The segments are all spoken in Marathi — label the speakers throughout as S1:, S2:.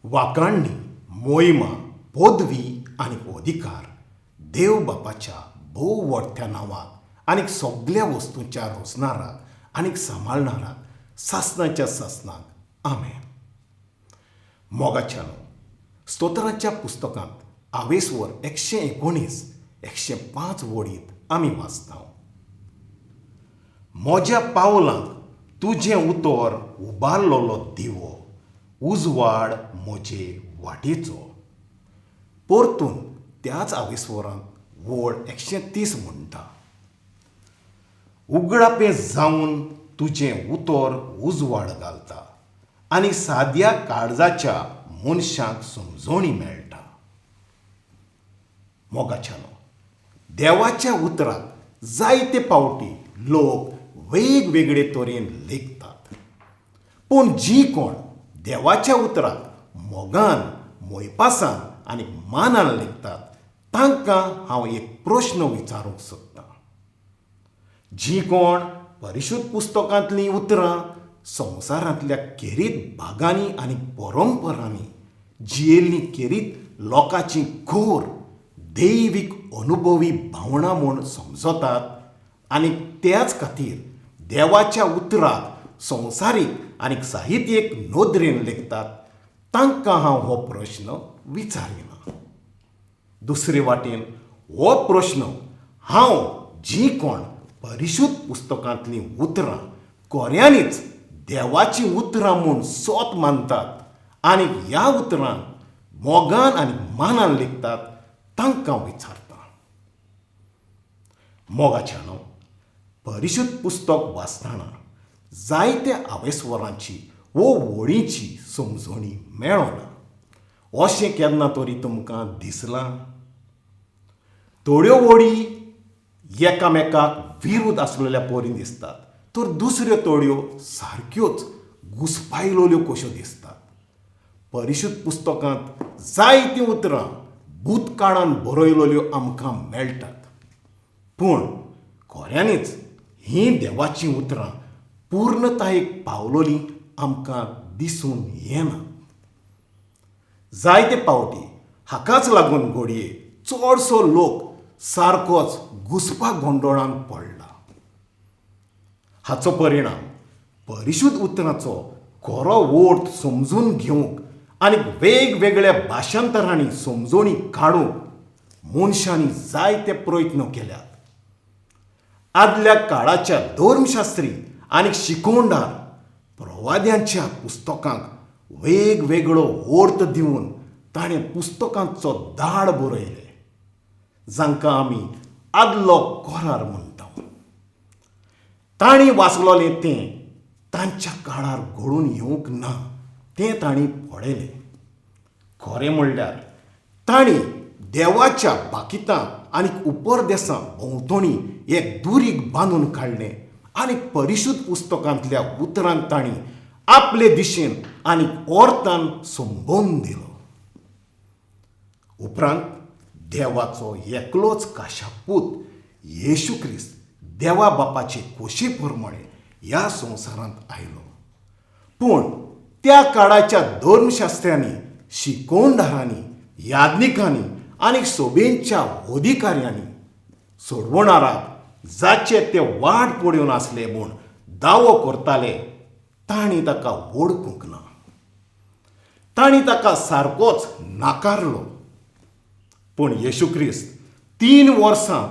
S1: वाकाणणी मोहिमा पदवी आणि अधिकार देव बापाच्या भोव व्हडल्या नांवाक आनी सगळ्या वस्तूंच्या रोजनाराक आनी सांबाळणाराक सासणाच्या सासणाक आमेन. मोगाच्यानो स्तोत्राच्या पुस्तकांत आवेसवर 119 105 वडीत आमी वाचता. म्हज्या पावलांक तुजें उतर उबारलोलो दिवो, उजवाड म्हजे वाटेचो. परतून त्याच आवेसवरांत वड 130 म्हणटा, उगडापें जावन तुजें उतर उजवाड घालता आनी साद्या काळजाच्या मनशांक समजणी मेळटा. मोगाच्यानो देवाच्या उतराक जायते फावटी लोक वेगवेगळे तरेन लेखतात. पूण जी कोण देवाच्या उतराक मोगान मोयपासान आनी मानान लेखतात तांकां हांव एक प्रश्न विचारूंक सोदतां. जी कोण परिशुध्द पुस्तकांतलीं उतरां संवसारांतल्या खेरीत भागांनी आनी परंपरांनी जियेल्लीं खेरीत लोकांची घोर दैवीक अनुभवी भावना म्हूण समजतात आनी त्याच खातीर देवाच्या उतराक संवसारीक आनी साहित्यीक नदरेन लेखतात तांकां हांव हो प्रश्न विचारिना. दुसरे वाटेन हो प्रश्न हांव जी कोण परिशुध्द पुस्तकांतलीं उतरां खऱ्यांनीच देवाची उतरां म्हूण सोत मानतात आनी ह्या उतरांक मोगान आनी मानान लेखतात तांकां विचारता. मोगाच्यानो परिशुध्द पुस्तक वाचतना जायत्या आवेसवरांची वो वडींची समजणी मेळना. अशें केन्ना तरी तुमकां दिसलां? थोड्यो वडी एकामेकाक विरुद्ध आसलेल्या परी दिसतात, तर दुसऱ्यो थोड्यो सारक्योच घुसपायलोल्यो कश्यो दिसतात. परिशुध्द पुस्तकांत जायतीं उतरां भूतकाळांत बरयलोल्यो आमकां मेळटात. पूण खऱ्यांनीच हीं देवाचीं उतरां पूर्णतायेक पावलोलीं आमकां दिसून येना. जायते फावटी हाकाच लागून घडये चडसो लोक सारकोच घुसपा गोंदळांत पडला. हाचो परिणाम परिशुध्द उतरांचो खरो अर्थ समजून घेवंक आनी वेगवेगळ्या भाशांतरांनी समजणी काडूंक मनशांनी जायते प्रयत्न केल्यात. आदल्या काळाच्या धर्मशास्त्री आनी शिकोवणदार प्रवाद्यांच्या पुस्तकांक वेगवेगळो अर्थ दिवन ताणें पुस्तकांचो धाड बरयले, जांकां आमी आदलो कोरार म्हणटा. तांणी वाचलोलें तें तांच्या काळार घडून येवंक ना तें तांणी पळयलें. खरें म्हणल्यार तांणी देवाच्या बाकितां आनी उपरदेसां भोंवतणी एक दुरीग बांदून काडलें आनी परिशुध्द पुस्तकांतल्या उतरांक तांणी आपले दिशेन आनी अर्थान संबोवन दिलो. उपरांत देवाचो एकलोच काशापूत येशू क्रिस्त देवा बापाचे खोशे प्रमाणे ह्या संवसारांत आयलो. पूण त्या काळाच्या धर्मशास्त्रांनी, शिकोवणदारांनी, याज्ञिकांनी आनी सभेच्या अधिकाऱ्यांनी सोडवणाराक जाचे ते वाट पडून आसले म्हूण दावो करताले तांणी ताका वळखूंक ना. तांणी ताका सारकोच नाकारलो. पूण येशू क्रिस्त 3 वर्सां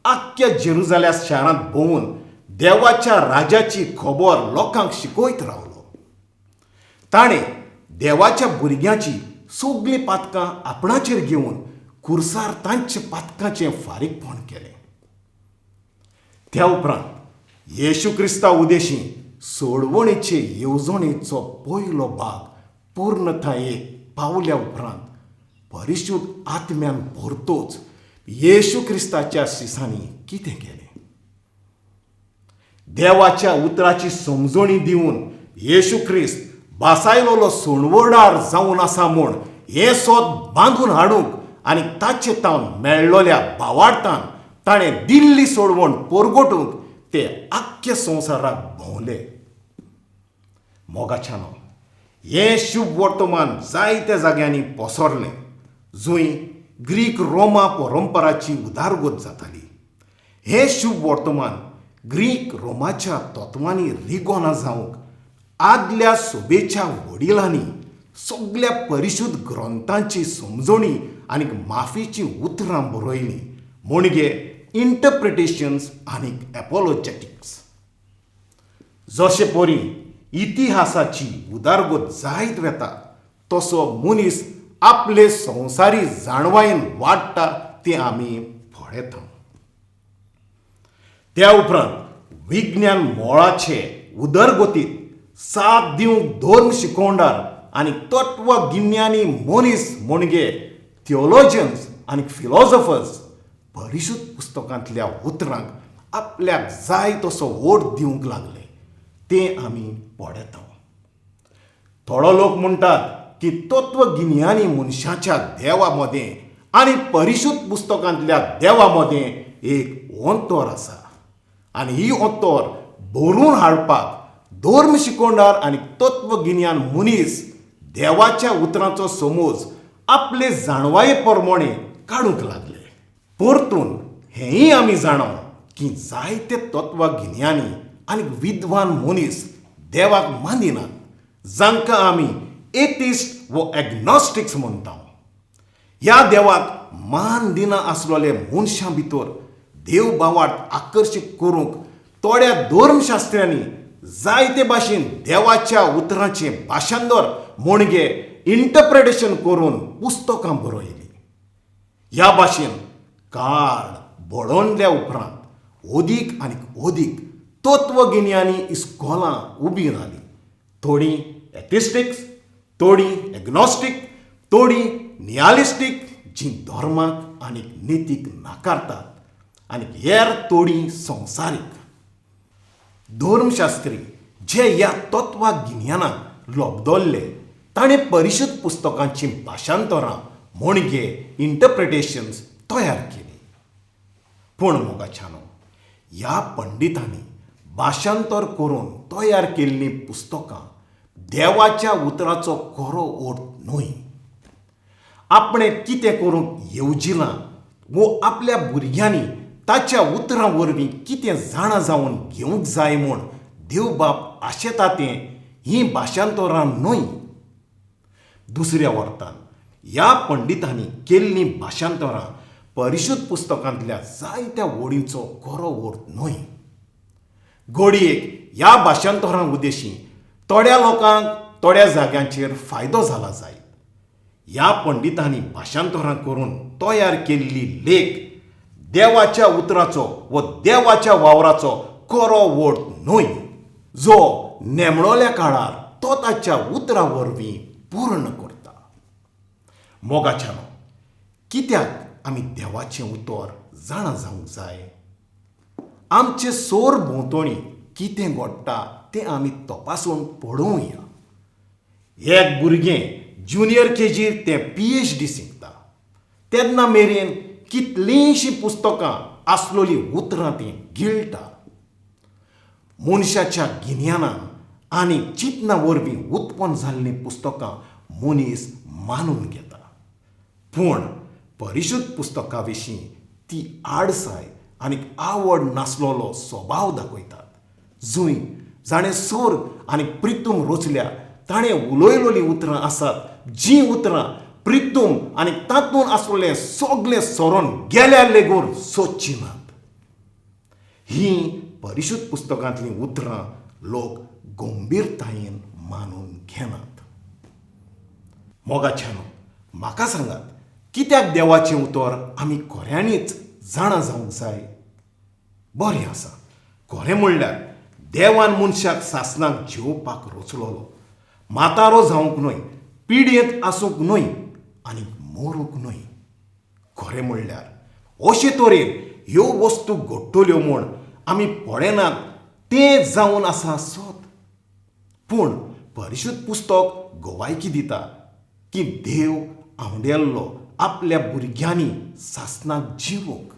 S1: आख्ख्या जेरुजालेम शारांत भोंवून देवाच्या राजाची खबर लोकांक शिकयत रावलो. ताणें देवाच्या भुरग्यांची सगळीं पातकां आपणाचेर घेवन खुर्सार तांच्या पातकांचें फारीकपण केलें. त्या उपरांत येशू क्रिस्ता उदेशीं सोडवणेचे येवजणेचो पयलो भाग पूर्णतायेक पावल्या उपरांत परिशुध्द आत्म्यान भरतोच येशू क्रिस्ताच्या शिसांनी कितें केलें? देवाच्या उतराची समजणी दिवन येशू क्रिस्त बासायलोलो सोणवडार जावन आसा म्हूण हें सोद बांदून हाडूंक आनी ताचे तावन मेळ्ळोल्या भावार्थान ताणें दिल्ली सोडवण परगटूंक ते आख्ख्या संवसाराक भोंवले. मोगाच्यानो हें शुभ वर्तमान जायत्या जाग्यांनी पसरलें, जंय ग्रीक रोमा परंपराची उदारगत जाताली. हें शुभ वर्तमान ग्रीक रोमाच्या तत्वांनी रिगोना जावंक आदल्या सोबेच्या वडिलांनी सगळ्या परिशुद्ध ग्रंथांची समजणी आनी माफीची उतरां बरयलीं, म्हणजे इंटरप्रिटेशन्स आनी एपोलॉजेटिक्स. जशे परी इतिहासाची उदारगत जायत वता, तसो मनीस आपले संवसारी जाणवायेन वाडटा तें आमी पळयता. त्या उपरांत विज्ञान मोळाचे उदरगतीत साथ दिवंक धर्म शिकोवणार आनी तत्वगिन्यानी मनीस म्हणजे थियोलॉजियन्स आनी फिलॉसॉफर्स परिशुद्ध पुस्तकांतल्या उतरांक आपल्याक जाय तसो ओड दिवंक लागले तें आमी पळयता. थोडो लोक म्हणटात की तत्वगिन्यानी मनशाच्या देवा मदें आनी परिशुद्ध पुस्तकांतल्या देवा मदें एक अंतर आसा, आनी ही अंतर भरून हाडपाक धर्म शिकोवणार आनी तत्वगिन्यान मनीस देवाच्या उतरांचो समज आपले जाणवाये प्रमाणे काडूंक लागले. परतून हेंय आमी जाणव की जायते तत्वगिन्यानी आनी विद्वान मनीस देवाक मानिनात, जांकां आमी एथिस्ट व एग्नॉस्टिक्स म्हणटा. ह्या देवाक मान दिना आसलोले मनशां भितर देव बावार्थ आकर्शीत करूंक थोड्या धर्मशास्त्र्यांनी जायते भाशेन देवाच्या उतरांचें भाशांतर म्हणजे इंटरप्रिटेशन करून पुस्तकां बरयलीं. ह्या भाशेन काळ बडोवल्या उपरांत अदीक आनी अदीक तत्वगिन्यानी इस्कॉलां उबी रावलीं. थोडीं एथिस्टिक्स, थोडीं एग्नॉस्टीक, थोडीं नियालिस्टीक, जीं धर्माक आनी नितीक नाकारतात, आनी हेर थोडीं संवसारीक. धर्मशास्त्री जे ह्या तत्वगिन्यानाक लोबदोल्ले ताणें परिशुद्ध पुस्तकांची भाशांतरां म्हणजे इंटरप्रिटेशन्स तयार केली. पूण मोगाच्यानो, ह्या पंडितांनी भाशांतर करून तयार केल्लीं पुस्तकां देवाच्या उतराचो खरो अर्थ न्हय. आपणें कितें करूंक येवजिलां वो आपल्या भुरग्यांनी ताच्या उतरां वरवीं कितें जाणा जावन घेवंक जाय म्हूण देव बाप आशेता तें हीं भाशांतरां न्हय. दुसऱ्या वर्थान ह्या पंडितांनी केल्लीं भाशांतरां परिशुद्ध पुस्तकांतल्या जायत्या वडींचो खरो अर्थ न्हय. घडयेक ह्या भाशांतरां उद्देशीं थोड्या लोकांक थोड्या जाग्यांचेर फायदो जाला जाय. ह्या पंडितांनी भाशांतरां करून तयार केल्ली लेख देवाच्या उतराचो व देवाच्या वावराचो खरो अर्थ न्हय, जो नेमणोल्या काळार तो ताच्या उतरा वरवीं पूर्ण करता. मोगाच्यानो, कित्याक आमी देवाचें उतर जाणा जावंक जाय? आमचे सोर भोंवतणी कितें घडटा तें आमी तपासून पळोवया. एक भुरगें ज्युनियर केजी ते PhD शिकता तेन्ना मेरेन कितलींशीं पुस्तकां आसलोलीं उतरां तीं गिळटा. मनशाच्या गिन्यानान आनी चिंतना वरवीं उत्पन्न जाल्लीं पुस्तकां मनीस मानून घेता. पूण परिशुद्ध पुस्तकां विशीं ती आडसाय आनी आवड नासलोलो स्वभाव दाखयतात. जंय जाणें स्वर्ग आनी प्रितूम रचल्या ताणें उलयलोलीं उतरां आसात, जीं उतरां प्रितूम आनी तातूंत आसलेलें सगळें सोरोन गेल्यार लेगून सोदचीं नात. हीं परिशुद्ध पुस्तकांतलीं उतरां लोक गंभीरतायेन मानून घेनात. मोगाच्यानो, म्हाका सांगात, कित्याक देवाचें उतर आमी खऱ्यांनीच जाणा जावंक जाय? बरें आसा, खरें म्हणल्यार देवान मनशाक सासणाक जेवपाक रचलोलो, म्हातारो जावंक न्हय, पिड्येंत आसूंक न्हय आनी मरूंक न्हय. खरें म्हणल्यार अशे तरेन ह्यो वस्तू घडटल्यो म्हूण आमी पळयनात तें जावन आसा सत. पूण परिशुद्ध पुस्तक गवायकी दिता की देव आवडेल्लो आपल्या भुरग्यांनी सासणाक जिवोवंक.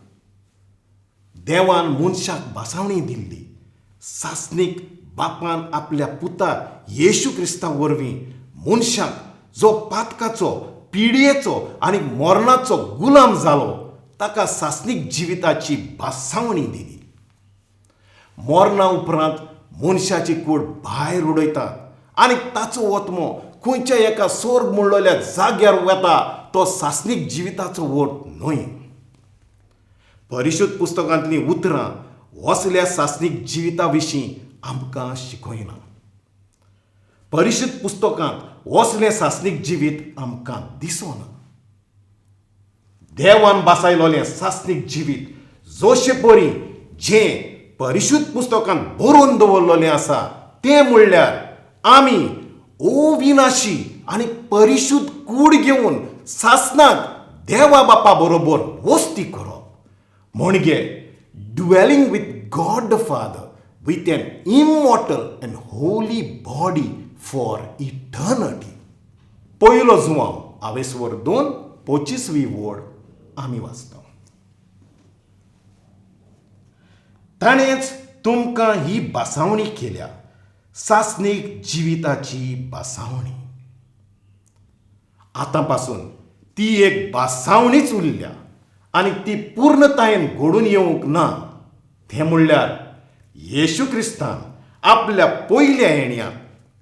S1: देवान मनशाक बासावणी दिल्ली. सासणीक बापान आपल्या पुता येशू क्रिस्ता वरवीं मनशाक जो पातकाचो पिडयेचो आनी मरणाचो गुलाम जालो ताका सासणीक जिविताची भासावणी दिली. मरणा उपरांत मनशाची कूड भायर उडयतात आनी ताचो वतमो खंयच्या एका सोर्ग म्हणलोल्या जाग्यार वता तो सासणीक जिविताचो वट न्हय. परिशुध्द पुस्तकांतलीं उतरां असल्या सासणीक जिविता विशीं आमकां शिकयना. परिशुध्द पुस्तकांत असलें सासणीक जिवीत आमकां दिसना. देवान बासायलोलें सासणीक जिवीत जोशे परी जें परिशुध्द पुस्तकांत बरोवन दवरलेलें आसा तें म्हणल्यार आमी अविनाशी आनी परिशुध्द कूड घेवन सासणाक देवा बापा बरोबर वस्ती करप म्हणजे dwelling with God the father with an immortal and holy body for eternity. पयलो जुवांव आवेसवर 2:25 वड आमी वाचता. ताणेंच तुमकां ही बासावणी केल्या, सासणीक जिविताची बासावणी. आतां पासून ती एक बासावणीच उरल्या आनी ती पूर्णतायेन घडून येवंक ना. तें म्हणल्यार येशू क्रिस्तान आपल्या पयल्या येण्यात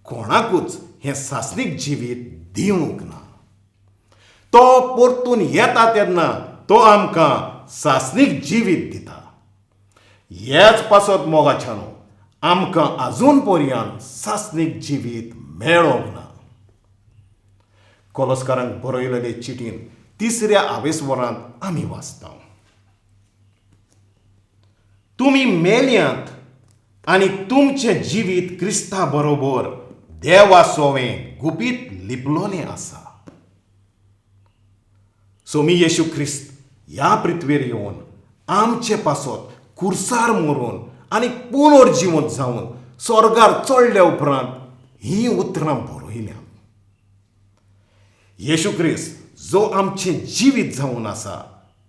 S1: कोणाकूच हें सासणीक जिवीत दिवंक ना. तो परतून येता तेन्ना तो आमकां सासणीक जिवीत दिता. हेच पासत मोगाच्यानो आमकां आजून पर्यंत सासणीक जिवीत मेळोंक ना. कोलोसकारांक बरयलेले चिटीन 3ऱ्या आवेसवरांत आमी वाचता. तुमी मेल्यांत आनी तुमचें जिवीत क्रिस्ता बरोबर देवा सोवें गुपीत लिपलोलें आसा. सोमी येशू क्रिस्त ह्या पृथ्वीर येवन आमचे पासत कुर्सार मरून आनी पुनर्जिवंत जावन स्वर्गार चडल्या उपरांत ही उतरां बरयल्यात. येशू क्रिस्त जो आमचें जिवीत जावन आसा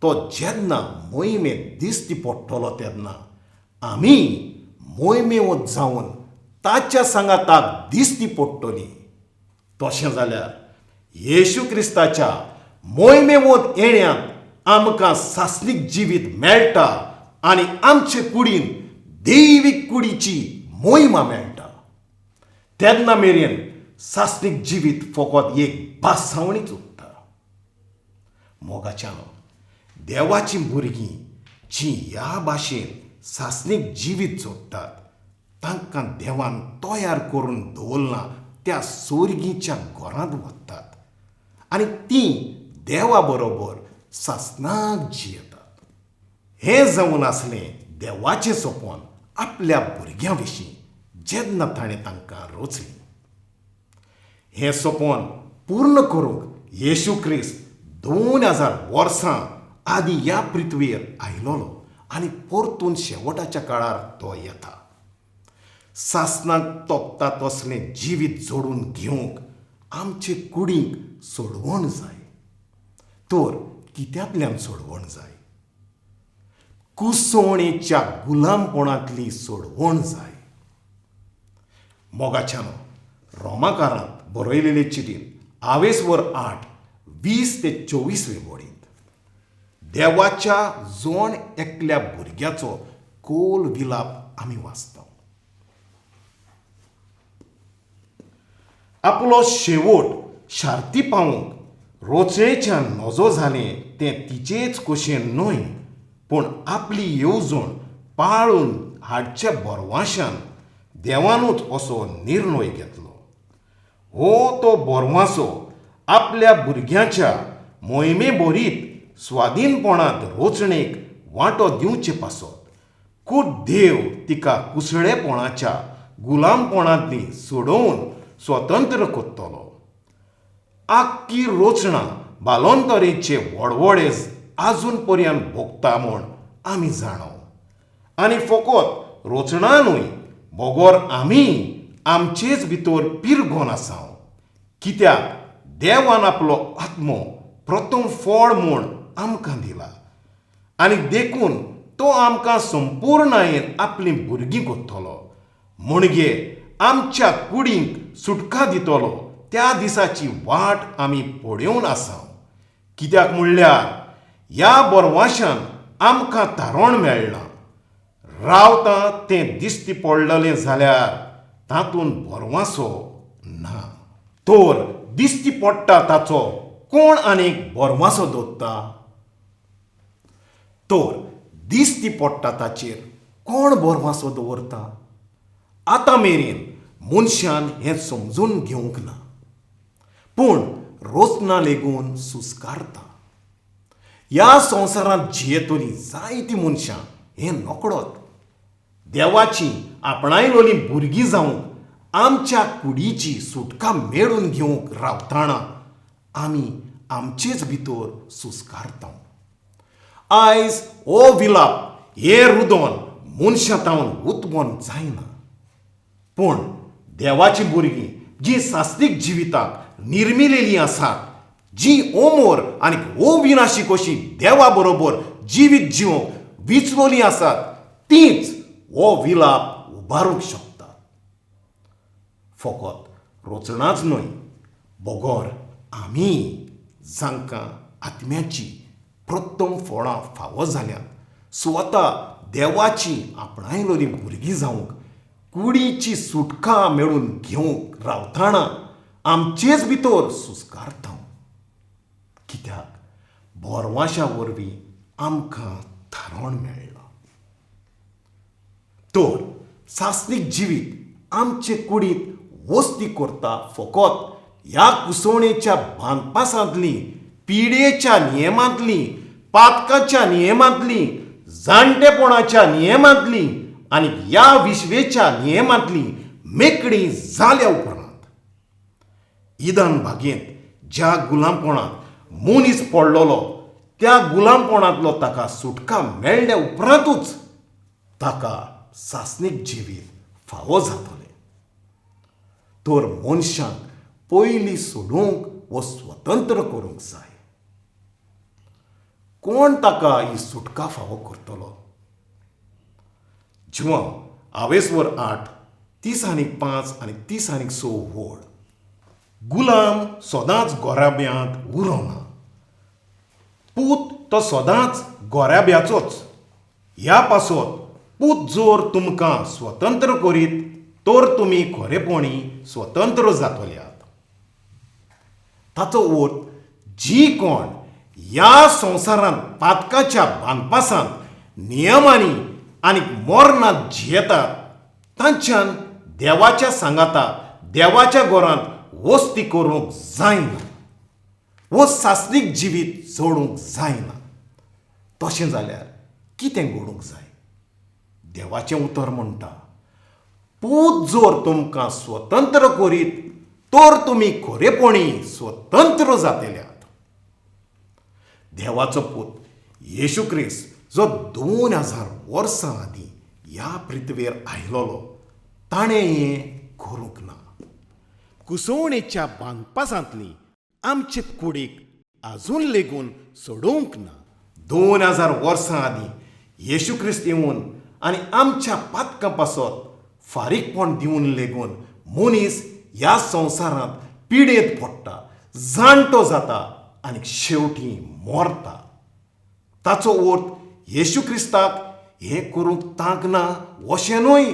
S1: तो जेन्ना मोहिमेंत दिश्टी पडटलो तेन्ना आमी मोहिमेवंत जावन ताच्या सांगाताक दिश्टी पडटलीं. तशें जाल्यार येशू क्रिस्ताच्या मोहिमेवंत येण्यांत आमकां सासणीक जिवीत मेळटा आनी आमचे कुडीन दैवीक कुडीची मोहिमा मेळटा. तेन्ना मेरेन सासणीक जिवीत फकत एक बासावणीच उरता. मोगाच्यानो देवाचीं भुरगीं जीं ह्या भाशेन सासणीक जिवीत जोडटात तांकां देवान तयार करून दवरलां त्या सोर्गीच्या घरांत वतात आनी तीं देवा बरोबर सासणाक जियेतात. हें जावन आसलें देवाचें सोपन आपल्या भुरग्यां विशीं जेन्ना ताणें तांकां रचलीं. हें सोपन पूर्ण करूंक येशू क्रिस्त 2000 वर्सां आदी ह्या पृथ्वीर आयलोलो आनी परतून शेवटाच्या काळार तो येता. सासणाक तोपता तसलें जिवीत जोडून घेवंक आमचे कुडींक सोडवण जाय. तर कित्यांतल्यान सोडवण जाय? कुसवणेच्या गुलामपणांतली सोडवण जाय. मोगाच्यानो रोमाकारांत बरयलेले चिटीन आवेसवर 8:20-24 वडींत देवाच्या जोण एकल्या भुरग्याचो कोल विलाप आमी वाचता. आपलो शेवट शार्ती पावूंक रोचयेच्यान नजो जालें तें तिचेच कुशेन न्हय पूण आपली येवजण पाळून हाडच्या बोरवाशान देवानूच असो निर्णय घेतलो. हो तो बोरवासो आपल्या भुरग्याच्या मोहिमे बरीत स्वाधीनपणांत रोचणेक वांटो दिवचे पासत खूद देव तिका कुसळेपणाच्या गुलामपणांतली सोडवून स्वतंत्र कोत्तलो. आख्खी रोचणां बालोंतरेचे व्हडव्हडेज आजून पर्यंत भोगता म्हूण आमी जाणव. आनी फकत रोचणांनूय बोगोर आमी आमचेच भितर पिरगोन आसाव. कित्याक देवान आपलो आत्मो प्रथम फळ म्हूण आमकां दिला आनी देखून तो आमकां संपूर्णयेन आपली भुरगीं कोत्तलो म्हणजे आमच्या कुडींक सुटका दितलो त्या दिसाची वाट आमी पळोवन आसा. कित्याक म्हणल्यार ह्या बोरवाश्यान आमकां तारण मेळना. रावता तें दिश्टी पडलेलें जाल्यार तातूंत बोरवासो ना. तर दिश्टी पडटा ताचो कोण आनीक बोरवासो दोत्ता? तर दिश्टी पडटा ताचेर कोण बोरवासो दवरता? आतां मेरेन मनशान हें समजून घेवंक ना. पूण रोचना लेगून सुस्कारता. ह्या संवसारांत जियेतलीं जायतीं मनशां हें नकळत. देवाची आपणायलोलीं भुरगीं जावंक आमच्या कुडीची सुटका मेळून घेवंक रावताना आमी आमचेच भितर सुस्कारता. आयज हो विलाप हे रुदोन मनशां तावन उत्पन्न जायना. पूण देवाची भुरगीं जीं सात्वीक जिविताक निर्मिलेलीं आसात, जीं ओमोर आनी अविनाशी कशी देवा बरोबर जिवीत जिवंक विचलोलीं आसात, तींच हो विलाप उबारूंक शकतात. फकत रोचणाच न्हय, बोगोर आमी जांकां आत्म्याची प्रथम फळां फावो जाल्यांत स्वता देवाची आपणायलोलीं भुरगीं जावंक कुडीची सुटका मेळून घेवंक रावताना आमचेच भितर सुस्कारता. कित्याक बोरवाश्या वरवीं आमकां थारोण मेळ्ळां. तर सात्वीक जिवीत आमचे कुडींत वस्ती करता फकत ह्या कुसवणेच्या बांदपासांतली, पिडेच्या नियमांतली, पातकाच्या नियमांतली, जाणटेपणाच्या नियमांतली आनी ह्या विश्वेच्या नियमांतली मेकळीं जाल्या उपरांत. इदान बागेंत ज्या गुलामपणांत मनीस पडलोलो त्या गुलामपणांतलो ताका सुटका मेळ्ळ्या उपरांतूच ताका सात्वीक जिवीत फावो जातलें. तर मनशांक पयलीं सोडूंक वो स्वतंत्र करूंक जाय. कोण ताका ही सुटका फावो करतलो? जिवां 8:30-5 आनी 30-6 वड. गुलाम सदांच गोराब्यांत उरोना. पूत तो सदांच गोराब्याचोच. ह्या पासत पूत जर तुमकां स्वतंत्र करीत तर तुमी खरेपणी स्वतंत्र जातल्यात. ताचो अर्थ जी कोण ह्या संवसारांत पातकाच्या बांदपासांत, नियमांनी आनी मरणांत जियेतात तांच्यान देवाच्या सांगाताक, देवाच्या घरांत वस्ती करूंक जायना. वो सात्वीक जिवीत जोडूंक जायना. तशें जाल्यार कितें घडूंक जाय? देवाचें उतर म्हणटा, पूत जर तुमकां स्वतंत्र करीत तर तुमी खरेपणी स्वतंत्र जातल्यात. देवाचो पूत येशू क्रिस्त जो 2000 वर्सां आदीं ह्या पृथ्वीर आयलोलो ताणें हें करूंक ना. कुसवणेच्या बांदपासांतली आमचे कुडीक आजून लेगून सोडूंक ना. 2000 वर्सां आदीं येशू क्रिस्त येवन आनी आमच्या पातकां पासत फारीकपण दिवन लेगून मनीस ह्या संवसारांत पिडेंत पडटा, जाणटो जाता आनी शेवटी मरता. ताचो अर्थ येशू क्रिस्ताक हें करूंक तांकना अशें न्हय.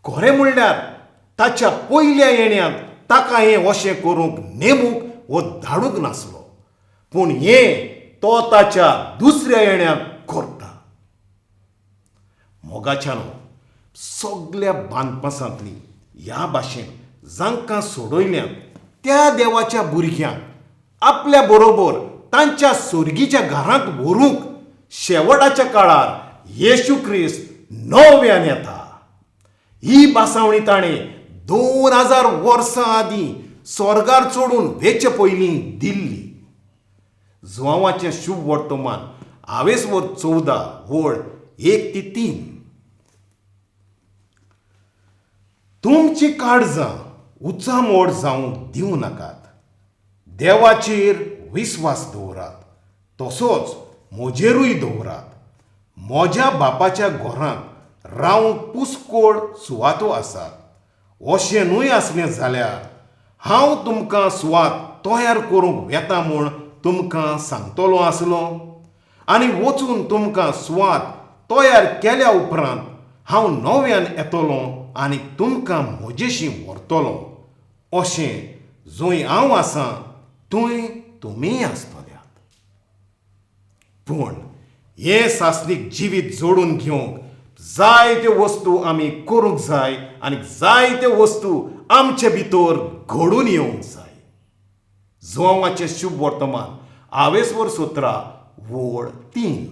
S1: खरें म्हणल्यार ताच्या पयल्या येण्यात ताका हें अशें करूंक नेमूंक वो धाडूंक नासलो. पूण हें तो ताच्या दुसऱ्या येण्यात करता. मोगाच्यानो सगळ्या बांदपासांतली ह्या भाशेन जांकां सोडयल्यात त्या देवाच्या भुरग्यांक आपल्या बरोबर तांच्या सुर्गीच्या घरांत व्हरूंक शेवटाच्या काळार येशू क्रिस्त नव्यान येता. ही बासावणी ताणें 2000 वर्सां आदीं स्वर्गार चडून वेचे पयलीं दिल्ली. जुवांवाचें शुभ वर्तमान 14 वड 1-3. तुमची काळजां उचामोड जावंक दिवं नाकात. देवाचेर विस्वास दवरात, तसोच म्हजेरूय दवरात. म्हज्या बापाच्या घरांत रावंक पुस्कोळ सुवातो आसात. अशें न्हय आसलें जाल्यार हांव तुमकां सुवात तयार करूंक येता म्हूण तुमकां सांगतलो आसलो आनी वचून तुमकां सुवात तयार केल्या उपरांत हांव नव्यान येतलो आनी तुमकां म्हजेशी व्हरतलो, अशें जंय हांव आसां थंय तुमी आसतल्यात. पूण हे सासणीक जिवीत जोडून घेवंक जायत्यो वस्तू आमी करूंक जाय आनी जायत्यो वस्तू आमचे भितर घडून येवंक जाय. जोवाचें शुभ वर्तमान आवेसवर 17 वोड 3.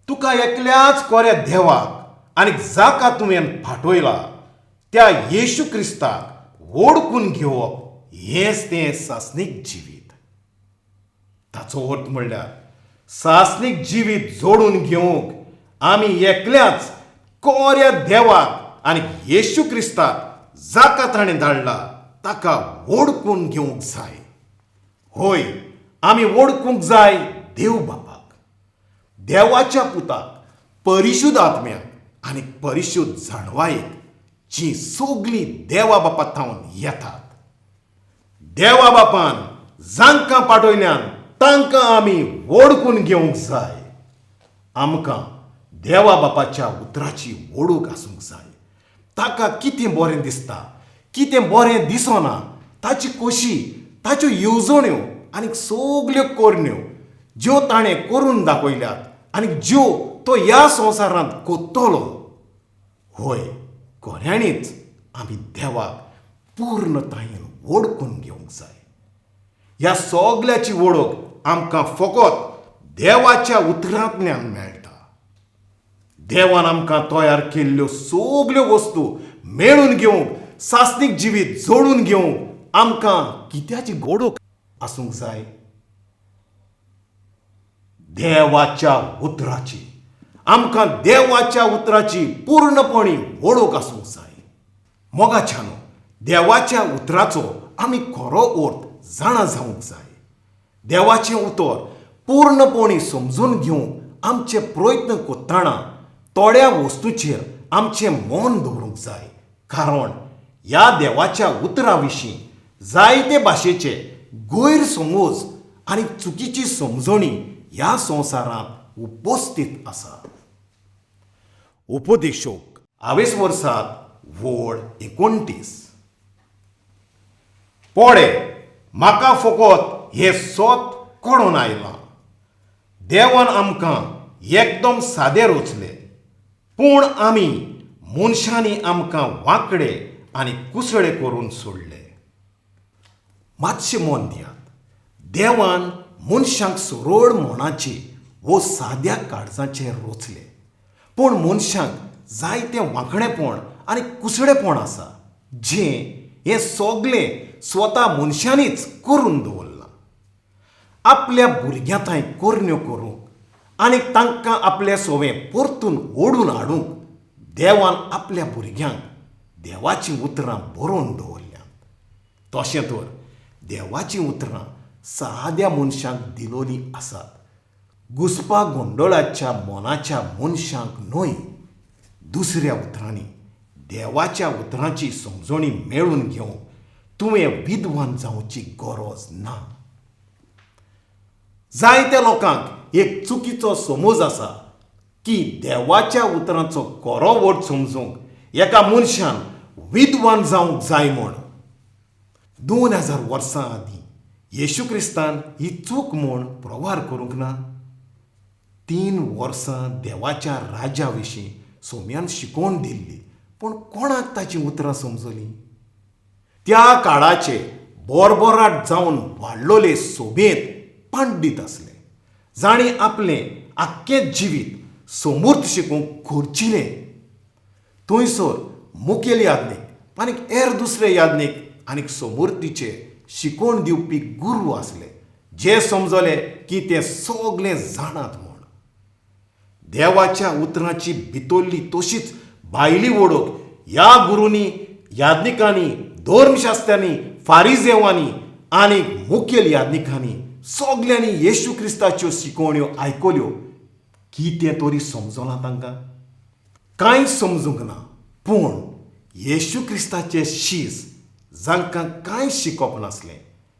S1: तुका एकल्याच कोऱ्या देवाक आनी जाका तुवें फाटयला त्या येशू क्रिस्ताक ओळखून घेवप हेंच तें सासणीक जिवीत. ताचो अर्थ म्हणल्यार सासणीक जिवीत जोडून घेवंक आमी एकल्याच कोऱ्या देवाक आनी येशू क्रिस्ताक जाका ताणें धाडला ताका ओळखून घेवंक जाय. होय, आमी ओळखूंक जाय देव बापाक, देवाच्या पुताक, परिशुद्ध आत्म्याक आनी परिशुद्ध जाणवायेक, जी सगळीं देवा बापाथावन येतात. देवा बापान जांकां पाठयल्यान तांकां आमी ओळखून घेवंक जाय. आमकां देवा बापाच्या उतराची ओळख आसूंक जाय. ताका कितें बरें दिसता, कितें बरें दिसना, ताची खोशी, ताच्यो येवजण्यो आनी सगल्यो करण्यो ज्यो ताणें करून दाखयल्यात आनी ज्यो तो ह्या संवसारांत कोत्तलो. होय, खऱ्यांनीच आमी देवाक पूर्णतायेन ओळखून घेवंक जाय. ह्या सगल्याची वळख आमकां फकत देवाच्या उतरांतल्यान मेळटा. देवान आमकां तयार केल्ल्यो सगल्यो वस्तू मेळून घेवंक, सासणीक जिवीत जोडून घेवंक आमकां कित्याची घडोवक आसूंक जाय? देवाच्या उतराची. आमकां देवाच्या उतराची पूर्णपणी वळख आसूंक जाय. मोगाच्यानो, देवाच्या उतराचो आमी खरो अर्थ जाणा जावंक जाय. देवाचें उतर पूर्णपणी समजून घेवंक आमचे प्रयत्न करतना थोड्या वस्तूंचेर आमचें मन दवरूंक जाय. कारण ह्या देवाच्या उतरा विशीं जायते भाशेचे गैरसमज आनी चुकीची समजणी ह्या संवसारांत उपस्थित आसा. उपदेशक 22 वोड 29. पळे, म्हाका फकत हें सोत कळून आयलां. देवान आमकां एकदम सादें रचलें, पूण आमी मनशांनी आमकां वांकडे आनी कुसळे करून सोडले. मातशें मन दियात. देवान मनशांक सरळ मनाची वो साद्या काळजाचें रचलें, पूण मनशांक जायतें वांकडेपण आनी कुसळेपण आसा, जें हें सगळें स्वता मनशांनीच करून दवरलां. आपल्या भुरग्यांताय करण्यो करूंक आनी तांकां आपलें सवें परतून ओडून हाडूंक देवान आपल्या भुरग्यांक देवाचीं उतरां बरोवन दवरल्यांत. तशें तर देवाचीं उतरां साद्या मनशांक दिलोलीं आसात, घुसपा गोंदळाच्या मनाच्या मनशांक न्हय. दुसऱ्या उतरांनी देवाच्या उतरांची समजणी मेळून घेवंक तुवें विद्वान जावची गरज ना. जायत्या लोकांक एक चुकीचो समज आसा की देवाच्या उतरांचो खरो अर्थ समजूंक एका मनशान विद्वान जावंक जाय म्हूण. 2000 वर्सां आदीं येशू क्रिस्तान ही चूक म्हूण प्रवार करूंक ना. 3 वर्सां देवाच्या राज्या विशीं सोम्यान शिकोवन दिल्ली, पूण कोणाक ताची उतरां समजलीं? त्या काळाचे बोरबोराट जावन वाडलोले सोबेत पंडीत आसले, जाणी आपलें आख्खें जिवीत समूर्त शिकूंक खर्चिलें. थंयसर मुखेल याज्ञीक आनी हेर दुसरे याज्ञीक आनी समूर्तीचे शिकोवन दिवपी गुरू आसले, जे समजले की ते सगळें जाणात म्हूण. देवाच्या उतरांची भितरली तशीच भायली वळख ह्या गुरूंनी, याज्ञिकांनी, धर्मशास्त्रांनी, फारिजेवांनी आनी मुखेल याज्ञिकांनी सगल्यांनी येशू क्रिस्ताच्यो शिकवण्यो आयकल्यो. कितें तरी समजलां तांकां? कांयच समजूंक ना. पूण येशू क्रिस्ताचे शीस जांकां कांय शिकप नासलें,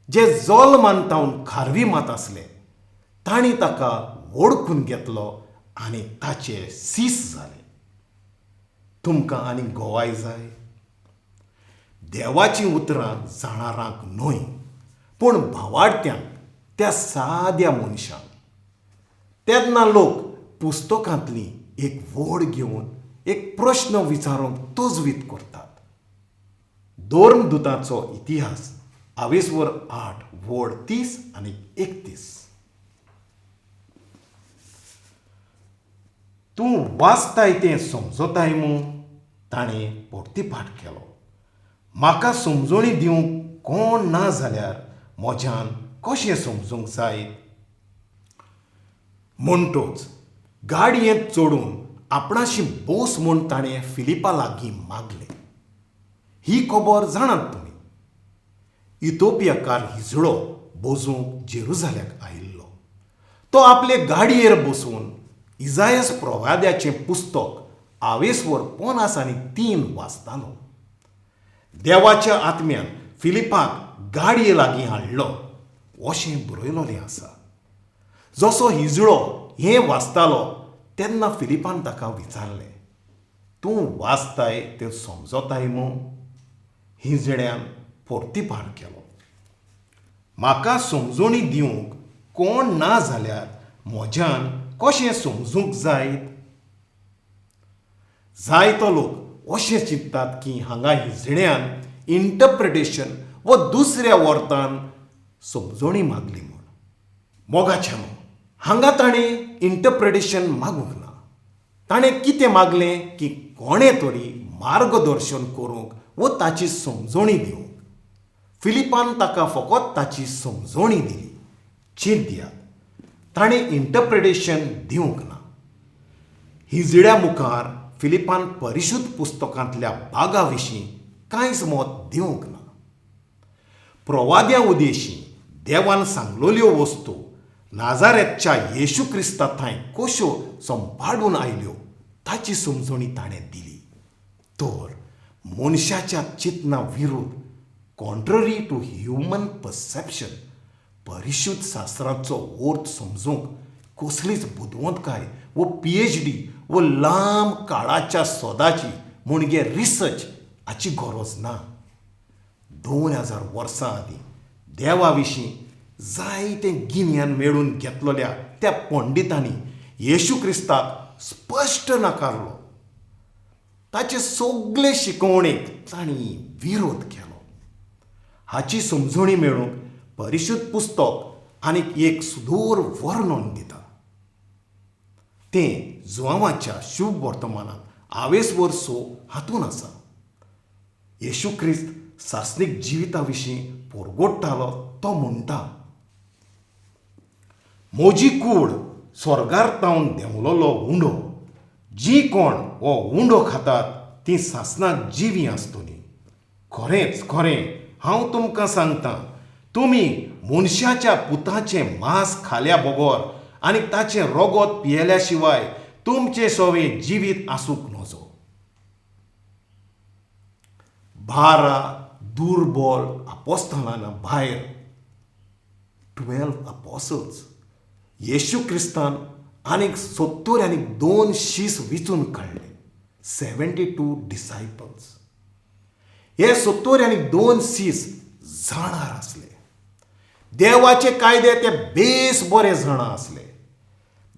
S1: जे जल्मान तावन खारवी मात आसलें, तांणी ताका ओळखून घेतलो आनी ताचे सीस जाले. तुमकां आनी गोवाय जाय? देवाचीं उतरां जाणारांक न्हय, पूण भावार्थ्यांक, त्या साद्या मनशांक. तेन्ना लोक पुस्तकांतली एक वड घेवन एक प्रश्न विचारूंक तजवीज करतात. धर्मदुतांचो इतिहास 28 वड 30 आनी 31. तूं वाचताय तें समजताय मूं? ताणें परतीपाट केलो. म्हाका समजणी दिवंक कोण ना जाल्यार म्हज्यान कशें समजूंक जाय? म्हणटोच गाडयेंत चडून आपणाशी बोस म्हूण ताणें फिलिपा लागीं मागलें. ही खबर जाणात तुमी. इथोपियाकार हिजडो बोजूंक जेरुसाल्याक आयिल्लो. तो आपले गाडयेर बसून इजायास प्रवाद्याचें पुस्तक 50 आनी 3 वाचतालो. देवाच्या आत्म्यान फिलिपाक गाडये लागीं हाडलो अशें बरयलोलें आसा. जसो हिजडो हें वाचतालो तेन्ना फिलिपान ताका विचारलें, तूं वाचताय तें समजताय मूं? हिजड्यान परतीपाट केलो, म्हाका समजणी दिवंक कोण ना जाल्यार म्हज्यान कशें समजूंक जायत? जायतो लोक अशें चिंततात की हांगा हिजड्यान इंटरप्रिटेशन वा दुसऱ्या वर्थान समजणी मागली म्हूण. मोगाचें हांगा ताणें इंटरप्रिटेशन मागूंक ना. ताणें कितें मागलें की कोणें तरी मार्गदर्शन करूंक वा ताची समजणी दिवंक. फिलिपान ताका फकत ताची समजणी दिली. चिंत दियात, ताणें इंटरप्रिटेशन दिवंक ना. हिजड्या मुखार फिलिपान परिशुध्द पुस्तकांतल्या भागा विशीं कांयच मत दिवंक ना. प्रवाद्या उदेशी देवान सांगलोल्यो वस्तू नाजारेतच्या येशू क्रिस्ता थंय कश्यो संपाडून आयल्यो ताची समजणी ताणें दिली. तर मनशाच्या चिंतना विरुद्ध, कॉन्ट्ररी टू ह्युमन परसेप्शन, परिशुध्द शास्त्राचो अर्थ समजूंक कसलीच बुदवंतकाय व PhD व लांब काळाच्या सोदाची म्हणजे रिसर्च हाची गरज ना. 2000 वर्सां आदीं देवा विशीं जायतें गिन्यान मेळून घेतलेल्या त्या पंडितांनी येशू क्रिस्ताक स्पश्ट नाकारलो. ताचे सगळे शिकवणेक तांणी विरोध केलो. हाची समजणी मेळूंक परिशुध्द पुस्तक आनीक एक सुदूर वर्णन दिता. तें जुआंवाच्या शुभ वर्तमानांत 20 वर्सो हातून आसा. येशू क्रिस्त सासणीक जिविता विशीं परगोडटालो तो म्हणटा, म्हजी कूड स्वर्गार तावन देंवलोलो उंडो. जी कोण हो उंडो खातात ती सासणाक जिवी आसतली. खरेंच खरें हांव तुमकां सांगतां, तुमी मनशाच्या पुताचें मांस खाल्या बगोर आनी ताचें रगत पियेल्या शिवाय तुमचे सोवे जिवीत आसूंक नजो. 12 दुर्बल आपोस्तलांना भायर 12 apostles येशू क्रिस्तान आनीक 72 शीस विचून काडले. 72 डिसायपल्स. हे 72 शीस जाणार आसले. देवाचे कायदे ते बेस बरे जाणा आसले.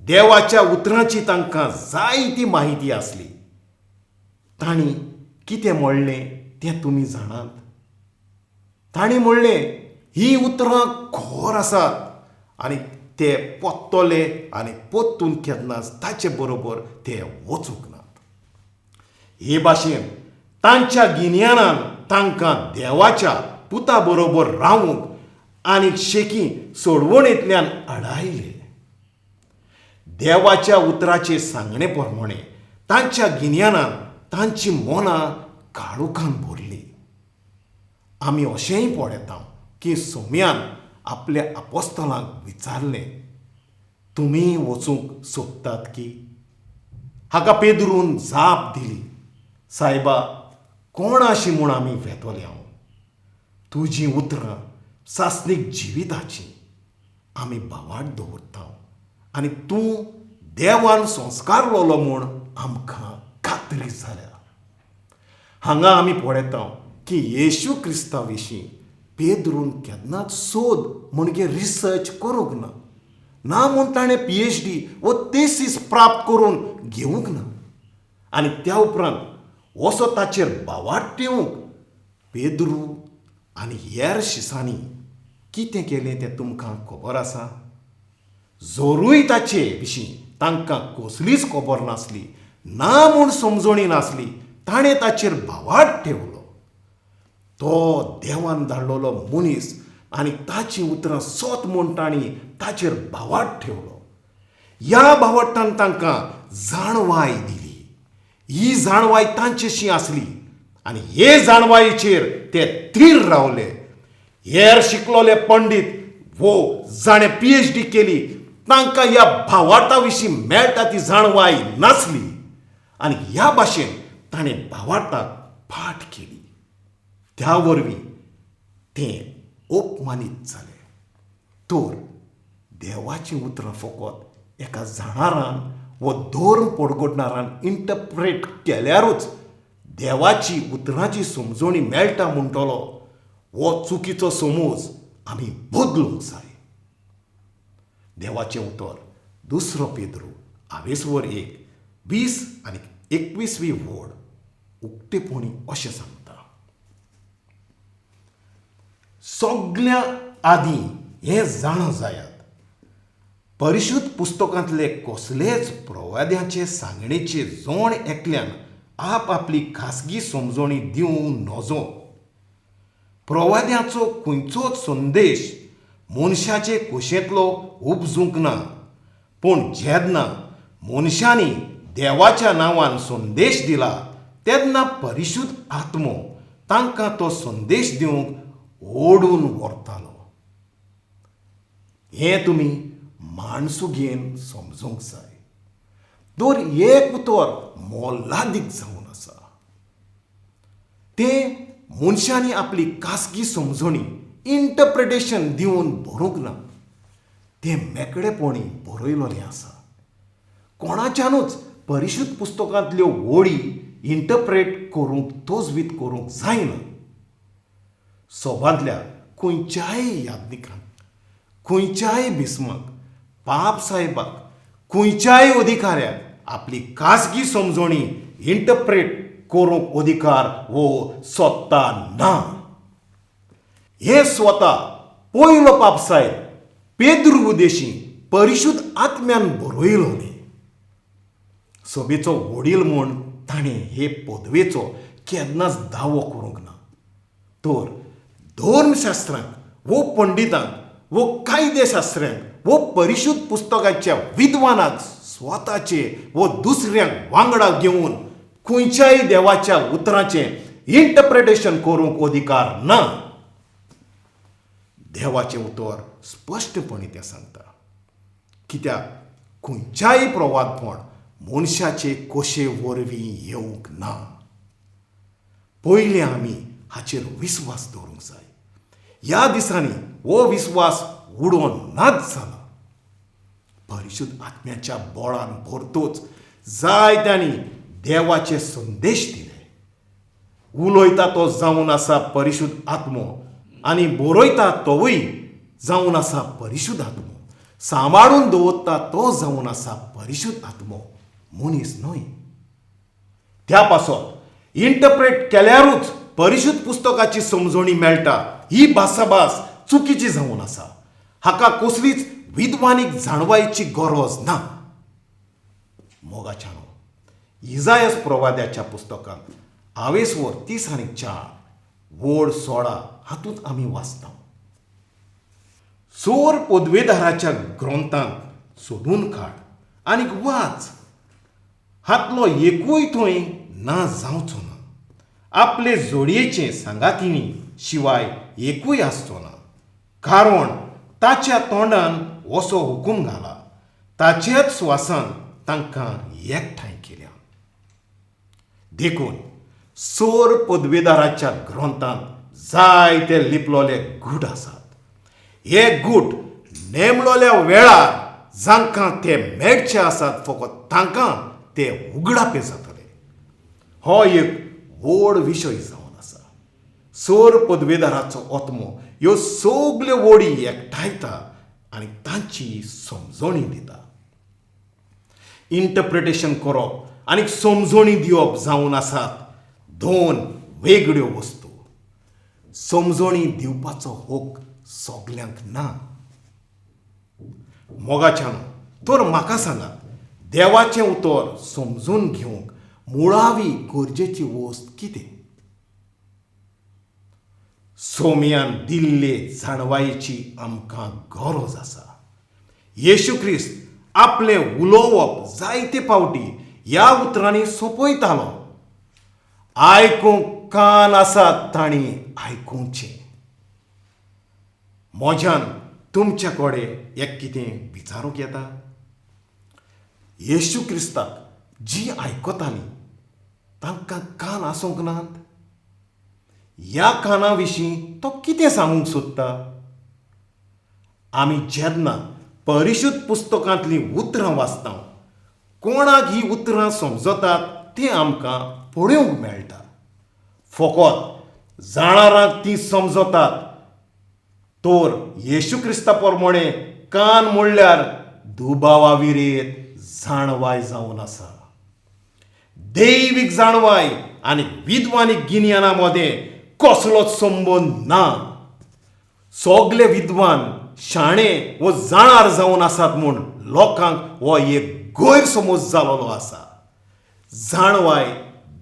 S1: देवाच्या उतरांची तांकां जायती माहिती आसली. तांणी कितें म्हणलें तें तुमी जाणात. तांणी म्हणलें ही उतरां खर आसात आनी ते पोत्तोले आनी पोत्तून केन्नाच ताचे बरोबर ते वचूंक नात. हे भाशेन तांच्या गिन्यानान तांकां देवाच्या पुता बरोबर रावूंक आनी शेकी सोडवणेंतल्यान आडायले. देवाच्या उतराचे सांगणे प्रमाणे तांच्या गिन्यानान तांची मनां काळुखान भरली. आमी अशेंय पळयता की सोम्यान आपल्या आपोस्तलांक विचारलें, तुमी वचूंक सोदतात की? हाका पेद्रून जाप दिली, सायबा, कोण अशी म्हूण आमी वेतोले हांव तुजीं उतरां सासणीक जिविताची आमी भावाट दवरता आनी तूं देवान संस्कारलोलो म्हूण आमकां खात्री जाल्या. हांगा आमी पळयता की येशू क्रिस्ता विशीं पेद्रून केन्नाच सोद म्हणजे रिसर्च करूंक ना. ना म्हूण ताणें PhD वो तेसीस प्राप्त करून घेवंक ना. आनी त्या उपरांत वसो ताचेर भावाट दिवंक पेद्रू आनी हेर शिसांनी कितें केलें तें तुमकां खबर आसा. जोरूय ताचे विशीं तांकां कसलीच खबर नासली, ना म्हूण समजणी नासली, ताणें ताचेर भावाट ठेवलो. तो देवान धाडलोलो मनीस आनी ताचीं उतरां सोत म्हूण तांणी ताचेर भावाट ठेवलो. ह्या भावाटान तांकां जाणवाय दिली. ही जाणवाय तांचेशी आसली आनी हे जाणवायेचेर ते थीर रावले. हेर शिकलोले पंडीत वो जाणें PhD केली तांकां ह्या भावार्था विशीं मेळटा ती जाणवाय नासली आनी ह्या भाशेन ताणें भावार्थाक फाट केली. त्या वरवीं तें अपमानीत जालें. तर देवाचीं उतरां फकत एका जाणारान वो धर्म पडगडणारान इंटरप्रेट केल्यारूच देवाची उतरांची समजणी मेळटा म्हणटलो वो चुकीचो समज आमी बदलूंक जाय. देवाचें उतर 2 पेद्रू 1:20 आनी 21वी वड उक्तेपणी अशें सांगता. सगळ्या आदीं हें जाणा जायात, परिशुध्द पुस्तकांतले कसलेच प्रवाद्याचे सांगणेचे जोण एकल्यान आपली खासगी समजणी दिवंक नजो. प्रवाद्याचो खंयचोच संदेश मनशाचे कुशेंतलो उपजूंक ना. पूण जेन्ना मनशांनी देवाच्या नांवान संदेश दिला तेन्ना परिशुध्द आत्मो तांकां तो संदेश दिवंक ओडून व्हरतालो. हें तुमी माणसुगेन समजूंक जाय. तर एक उतर मोलादीक जावन आसा. तें मनशांनी आपली खासगी समजणी इंटरप्रिटेशन दिवन बरोवंक ना. तें मेकळेपणी बरयलोलें आसा. कोणाच्यानूच परिशुध्द पुस्तकांतल्यो वळी इंटरप्रेट करूंक तोजवीत करूंक जायना. सभांतल्या खंयच्याय याज्ञिकांक, खंयच्याय भिस्माक, पाप साहेबाक, खंयच्याय अधिकाऱ्याक आपली खासगी समजणी इंटरप्रेट करूंक अधिकार वो सत्ता ना. हे स्वता पयलो पाप साहेब पेद्रू उदेशी परिशुध्द आत्म्यान बरयलोलें. सभेचो वडील म्हूण ताणें हे पदवेचो केन्नाच दावो करूंक ना. तर धर्मशास्त्रांक वो पंडितांक वो कायदेशास्त्रांक वो परिशुध्द पुस्तकाच्या विद्वानाक स्वताचे वो दुसऱ्यांक वांगडा घेवन खंयच्याय देवाच्या उतरांचें इंटरप्रिटेशन करूंक अधिकार ना. देवाचें उतर स्पश्टपणी तें सांगता. कित्याक खंयच्याय प्रवादपण मनशाचे कोशे वरवीं येवंक ना. पयलीं आमी हाचेर विस्वास दवरूंक जाय. ह्या दिसांनी हो विस्वास उडोवन नाच जाला. परिशुध्द आत्म्याच्या बळान भरतूच जायत्यांनी देवाचे संदेश दिले. उलयता तो जावन आसा परिशुध्द आत्मो आनी बरयता तोवूय जावन आसा परिशुध्द आत्मो. सांबाळून दवरता तो जावन आसा परिशुध्द आत्मो, मनीस न्हय. त्या पासत इंटरप्रेट केल्यारूच परिशुध्द पुस्तकाची समजणी मेळटा ही भासाभास चुकीची जावन आसा. हाका कसलीच विद्वानीक जाणवायेची गरज ना. मोगाच्यानो इजायास प्रवाद्याच्या पुस्तकांत 30:4 वड 16 हातूंत आमी वाचता. चोर पदवेदाराच्या ग्रंथांत सोदून काड आनीक वाच. हातलो एकूय थंय ना जावचो ना. आपले जोडयेचे सांगातिनी शिवाय एकूय आसचो ना. कारण ताच्या तोंडान असो हुकूम घाला. ताचेच स्वासान तांकां एकठांय केल्या. देखून सोर पदवीधराच्या ग्रंथांत जायते लिपलोले गूट आसात. हे गूट नेमलोल्या वेळार जांकां ते मेळचे आसात फकत तांकां ते उगडापे जातले. हो एक व्हड विशय जावन आसा. सोर पदवीधराचो आत्मो ह्यो सगल्यो वडी एकठायता आनी तांची समजणी दिता. इंटरप्रिटेशन करप आनी समजणी दिवप जावन आसात दोन वेगळ्यो वस्तू. समजणी दिवपाचो हक सगल्यांक ना. मोगाच्यान तर म्हाका सांगात, देवाचें उतर समजून घेवंक मुळावी गरजेची वस्त कितें? सोमयान दिल्ले जाणवायेची आमकां गरज आसा. येशू क्रिस्त आपलें उलोवप जायते फावटी ह्या उतरांनी सोंपयतालो. आयकूंक कान आसात तांणी आयकूचें. म्हज्यान तुमच्या कडेन एक कितें विचारूंक येता. येशू क्रिस्ताक जीं आयकतालीं तांकां कान आसूंक नात? ह्या काना विशीं तो कितें सांगूंक सोदता? आमी जेन्ना परिशुध्द पुस्तकांतलीं उतरां वाचता, कोणाक ही उतरां समजतात तें आमकां पळोवंक मेळटा. फकत जाणारांक तीं समजतात. तर येशू क्रिस्ता प्रमाणे कान म्हणल्यार दुबावा विरेत जाणवाय जावन आसा. दैवीक जाणवाय आनी विद्वानीक गिन्याना मदें कसलोच संबंद ना. सगळे विद्वान शाणे वो जाणार जावन आसात म्हूण लोकांक हो एक गैरसमज जालोलो आसा. जाणवाय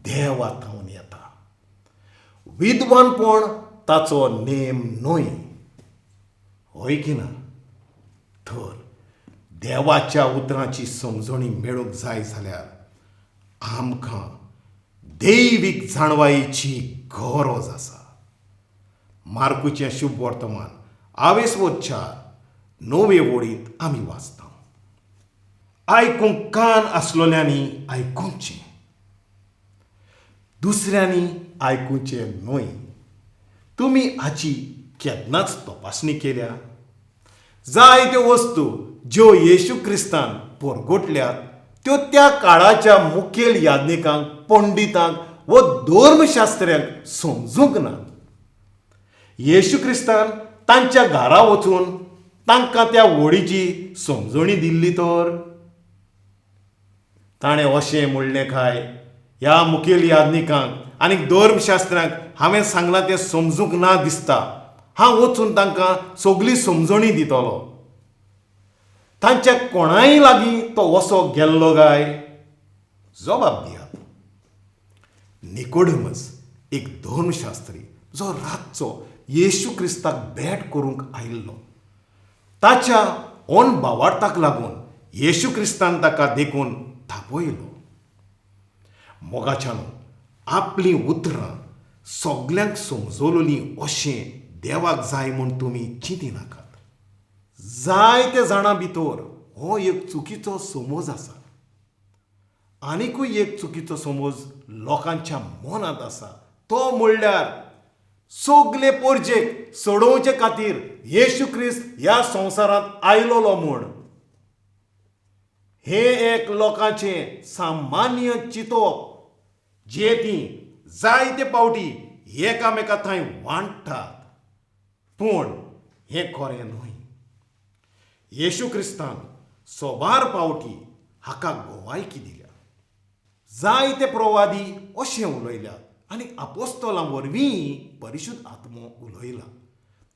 S1: देवांतावन येता. विद्वानपण ताचो नेम न्हय. होय की ना? तर देवाच्या उतरांची समजणी मेळूंक जाय जाल्यार आमकां दैवीक जाणवायेची गरज आसा. मार्कूचें शुभ वर्तमान 22:4 वडींत आमी वाचता. आयकूंक कान आसलोल्यांनी आयकूचें, दुसऱ्यांनी आयकूचें न्हय. तुमी हाची केन्नाच तपासणी केल्या? जायत्यो वस्तू ज्यो येशू क्रिस्तान परगटल्यात त्यो त्या काळाच्या मुखेल याज्ञिकांक, पंडितांक व धर्मशास्त्र्यांक समजूंक ना. येशू क्रिस्तान तांच्या घरा वचून तांकां त्या वडीची समजणी दिल्ली तर ताणें अशें म्हणलें काय, ह्या मुखेल याज्ञिकांक आनी धर्मशास्त्रांक हांवें सांगलां तें समजूंक ना दिसता, हांव वचून तांकां सगळी समजणी दितलो. तांच्या कोणाय लागीं तो वसो गेल्लो काय? जबाब दियात. निकोडेमस एक धर्मशास्त्री जो रातचो येशू क्रिस्ताक भेट करूंक आयिल्लो. ताच्या भावार्थाक लागून येशू क्रिस्तान ताका देखून थापयलो. मोगाच्यान आपलीं उतरां सगल्यांक समजलोलीं अशें देवाक जाय म्हूण तुमी चिंती नाकात. जायते जाणां भितर हो एक चुकीचो समज आसा. आनिकूय एक चुकीचो समज लोकांच्या मनांत आसा. तो म्हणल्यार सगळे परजेक सोडोवचे खातीर येशू क्रिस्त ह्या संवसारांत आयलोलो म्हूण. हे एक लोकांचें सामान्य चिंतप जे तीं जायते फावटी एकामेका थंय वांटतात. पूण हें खरें न्हय. येशू क्रिस्तान सोबार फावटी हाका गोवायकी दिल्या. जायते प्रवादी अशें उलयल्यात आनी आपोस्तलां वरवीं परिशुध्द आत्मो उलयला.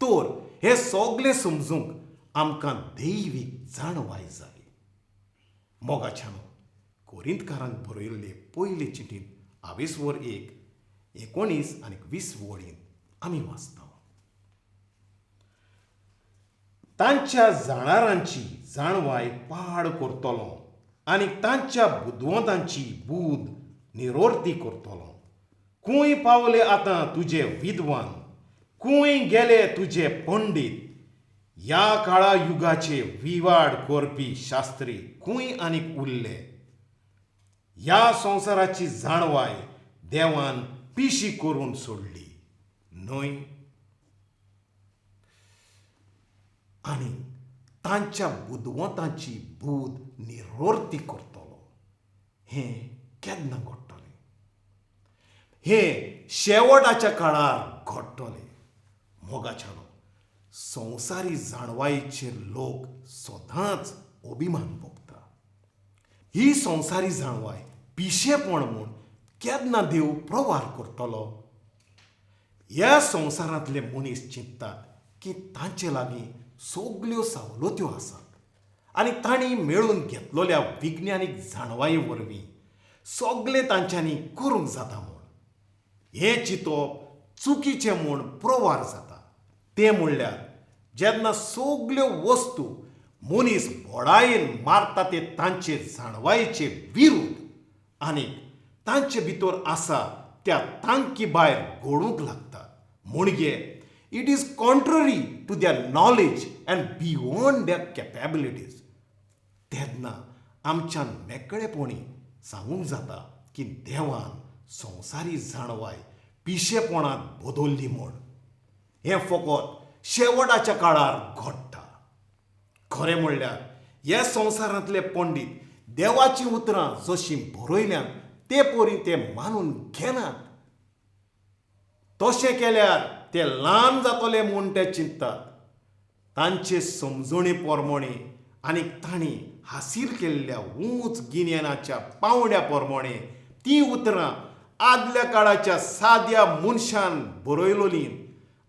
S1: तर हे सगळें समजूंक आमकां दैवीक जाणवाय जाय. मोगाच्यान कोरिंथकारांक बरयल्ले पयले चिठींत 22:1-19 आनी 20 वडींत आमी वाचता. तांच्या जाणारांची जाणवाय पाड करतलो आनी तांच्या बुदवंतांची बूद निरोर्ती करतलो. खूंय पावले आतां तुजे विद्वान, खूंय गेले तुजे पंडीत. ह्या काळा युगाचे विवाड करपी शास्त्री खूंय आनीक उरले. ह्या संवसाराची जाणवाय देवान पिशी करून सोडली न्हय. आनी तांच्या बुदवंतांची बूद निरोर्ती करतलो. हें केन्ना घडटलें? हें शेवटाच्या काळार घडटलें. मोगाच्यानो, संवसारी जाणवायेचेर लोक सदांच अभिमान भोगता. ही संवसारी जाणवाय पिशेपण म्हूण केन्ना देव प्रवार करतलो? ह्या संवसारांतले मनीस चिंततात की तांचे लागीं सगल्यो सवलत्यो आसात आनी तांणी मेळून घेतलेल्या विज्ञानीक जाणवाये वरवीं सगळें तांच्यांनी करूंक जाता म्हूण. हें चिंतप चुकीचें म्हूण प्रवार जाता. तें म्हणल्यार जेन्ना सगल्यो वस्तू मनीस व्हडायेन मारता ते तांचे जाणवायेचे विरूध्द आनीक तांचे भितर आसा त्या तांकी भायर घडूंक लागतात. म्हणजे it is contrary to their knowledge and beyond their capabilities. तेन्ना आमच्यान मेकळेपणी सांगूंक जाता की देवान संवसारी जाणवाय पिशेपणांत बदल्ली म्हूण. हें फकत शेवटाच्या काळार घडटा. खरें म्हणल्यार ह्या संवसारांतले पंडीत देवाचीं उतरां जशीं बरयल्यात ते परी ते मानून घेनात. तशें केल्यार ते ल्हान जातले म्हूण ते चिंततात. तांचे समजणे प्रमाणे आनी तांणी हासील केल्ल्या उंच गिन्यानाच्या पावंड्या प्रमाणे तीं उतरां आदल्या काळाच्या साद्या मनशान बरयलोलीं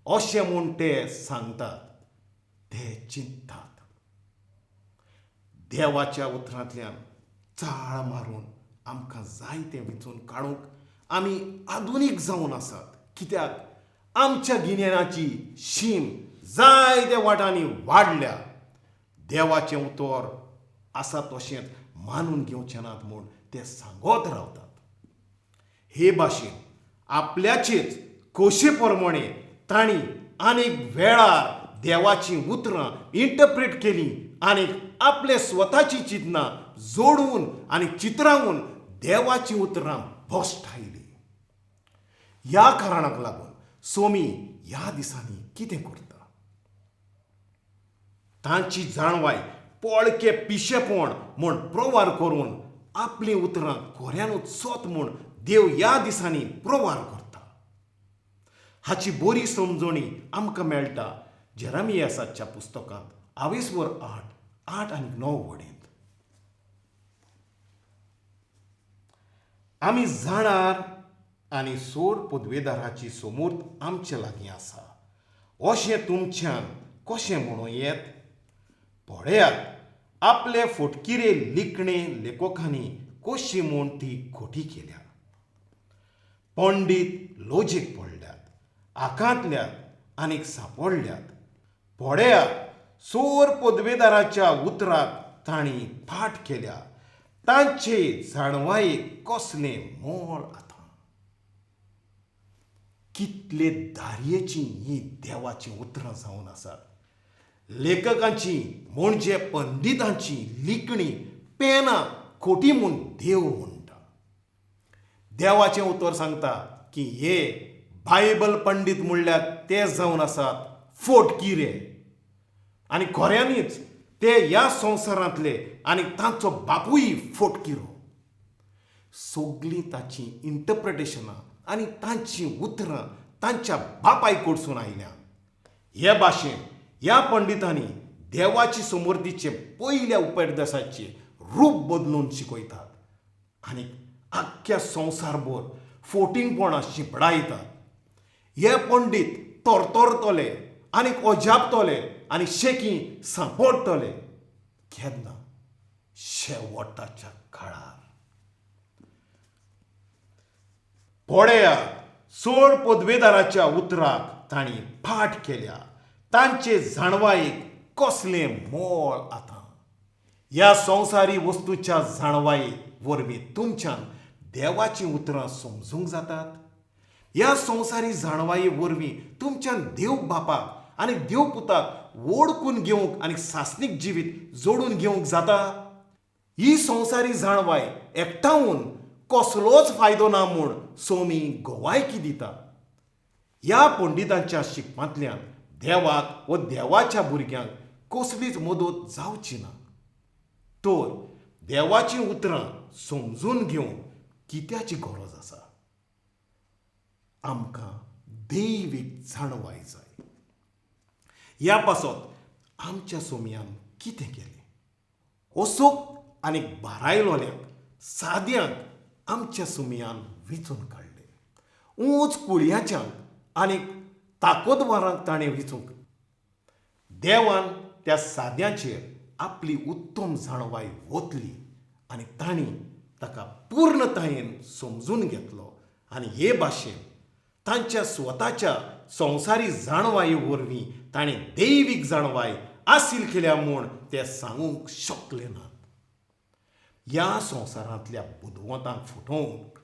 S1: अशें म्हूण ते सांगतात. ते चिंततात. देवाच्या उतरांतल्यान चाळ मारून आमकां जाय तें वेंचून काडूंक आमी आधुनीक जावन आसात. कित्याक आमच्या गिन्यानाची शीम जायत्या वाटांनी वाडल्या. देवाचें उतर आसा तशेंच मानून घेवचें नात म्हूण ते सांगत रावतात. हे भाशेन आपल्याचेच खोशे प्रमाणे तांणी आनीक वेळार देवाचीं उतरां इंटरप्रेट केलीं आनीक आपले स्वताची चिंतनां जोडून आनी चित्रावून देवाचीं उतरां भोश्टायलीं. ह्या कारणाक लागून सोमी ह्या दिसांनी कितें करता? तांची जाणवाय पळके पिशेपण म्हूण प्रवार करून आपलीं उतरां खऱ्यानूच सत म्हूण देव ह्या दिसांनी प्रवार करता. हाची बरी समजणी आमकां मेळटा जेरेमियासाच्या पुस्तकांत 28:8 आनी 9 वडेंत. आमी जाणार आनी सोर पदवेदाराची समूर्त आमचे लागीं आसा अशें तुमच्यान कशें म्हणूं येत? पळयात, आपले फटकिरे लिखणे लेखकांनी कशी म्हूण ती खोटी केल्या. पंडीत लोजेक पडल्यात, आकांतल्यात आनीक सांपडल्यात. पळयात, सोर पदवेदाराच्या उतराक तांणी फाट केल्या. तांचे जाणवायेक कसलें मोल आतां. कितले दारयेचीं हीं देवाचीं उतरां जावन आसात. लेखकांची म्हणजे पंडितांची लिखणी पेनां खोटी म्हूण देव म्हणटा. देवाचें उतर सांगता की हे बायबल पंडीत म्हणल्यार ते जावन आसात फटकिरे आनी खऱ्यांनीच ते ह्या संवसारांतले आनी तांचो बापूय फटकिरो. सगळीं तांचीं इंटरप्रिटेशनां आनी तांचीं उतरां तांच्या बापाय कडसून आयल्यां. हे भाशेन ह्या पंडितांनी देवाची समर्थीचे पयल्या उपदेशाचे रूप बदलून शिकयतात आनी आख्ख्या संवसारभर फोटिंगपणां शिंपडायतात. हे पंडीत तरतरतले आनीक अजापतले आनी शेकी सांपडटले. केन्ना? शेवटाच्या काळार. पळयात, सोर पदवेदाराच्या उतराक तांणी फाट केल्या. तांचे जाणवायेक कसलें मोल आतां. ह्या संवसारी वस्तूच्या जाणवाये वरवीं तुमच्यान देवाचीं उतरां समजूंक जातात. ह्या संवसारी जाणवाये वरवीं तुमच्यान देव बापाक आनी देव पुताक वळखून घेवंक आनी सासणीक जिवीत जोडून घेवंक जाता. ही संवसारी जाणवाय एकठांवून कसलोच फायदो ना म्हूण सोमी गोवायकी दिता. ह्या पंडितांच्या शिकपांतल्यान देवाक व देवाच्या भुरग्यांक कसलीच मदत जावची ना. तर देवाचीं उतरां समजून घेवंक कित्याची गरज आसा? आमकां दैवीक जाणवाय जाय. ह्या पासत आमच्या सोमयान कितें केलें? अचूक आनी बारायलोल्यांक साद्यांक आमच्या सोमयान वेंचून काडले. ऊंच कुळयाच्यांक आनी ताकदवारांक ताणें वेंचूंक. देवान त्या साद्यांचेर आपली उत्तम जाणवाय ओतली आनी तांणी ताका पूर्णतायेन समजून घेतलो आनी हे भाशेन तांच्या स्वताच्या संवसारी जाणवाये वरवीं ताणें दैवीक जाणवाय हासील केल्या म्हूण ते सांगूंक शकले नात. ह्या संवसारांतल्या बुदवंतांक फटोवंक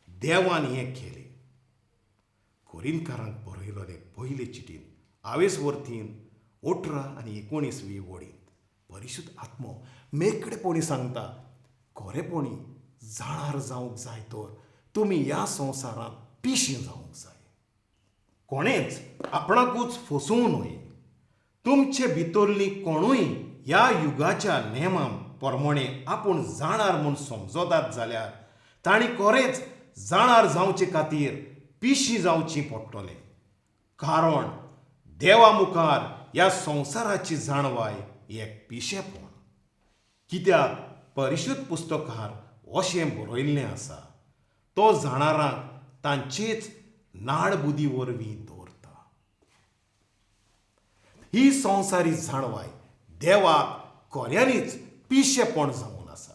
S1: देवान हें केलें. कोरिंथकारांक बरयलोले पयले चिटीन 18 आनी 19 वडींत परिशुध्द आत्मो मेकळेपणी सांगता, खरेपणी जाणार जावंक जाय तर तुमी ह्या संवसारांत पिशीं जावंक जाय. कोणेंच आपणाकूच फसोवं न्हय. तुमचे भितरलीं कोणूय ह्या युगाच्या नेमां प्रमाणें आपूण जाणार म्हूण समजतात जाल्यार तांणी खरेंच जाणार जावचे खातीर पिशीं जावचीं पडटलें. कारण देवा मुखार ह्या संवसाराची जाणवाय एक पिशेपण. कित्याक परिशुध्द पुस्तकार अशें बरयल्लें आसा, तो जाणारांक तांचेच नाडबुदी वरवीं दवरता. ही संवसारी जाणवाय देवाक खऱ्यांनीच पिशेपण जावन आसा.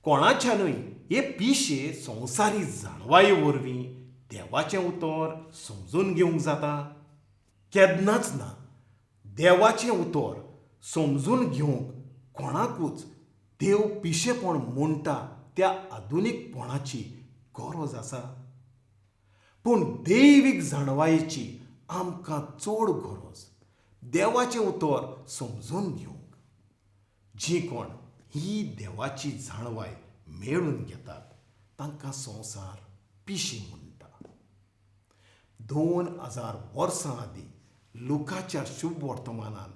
S1: कोणाच्यानूय हे पिशे संवसारी जाणवाये वरवीं देवाचें उतर समजून घेवंक जाता? केन्नाच ना. देवाचें उतर समजून घेवंक कोणाकूच देव पिशेपण म्हणटा त्या आधुनीकपणाची गरज आसा. पूण दैवीक जाणवायेची आमकां चड गरज देवाचें उतर समजून घेवंक. जीं कोण ही देवाची जाणवाय मेळून घेतात तांकां संवसार पिशी म्हणटा. 2000 वर्सां आदीं लुकाच्या शुभ वर्तमानान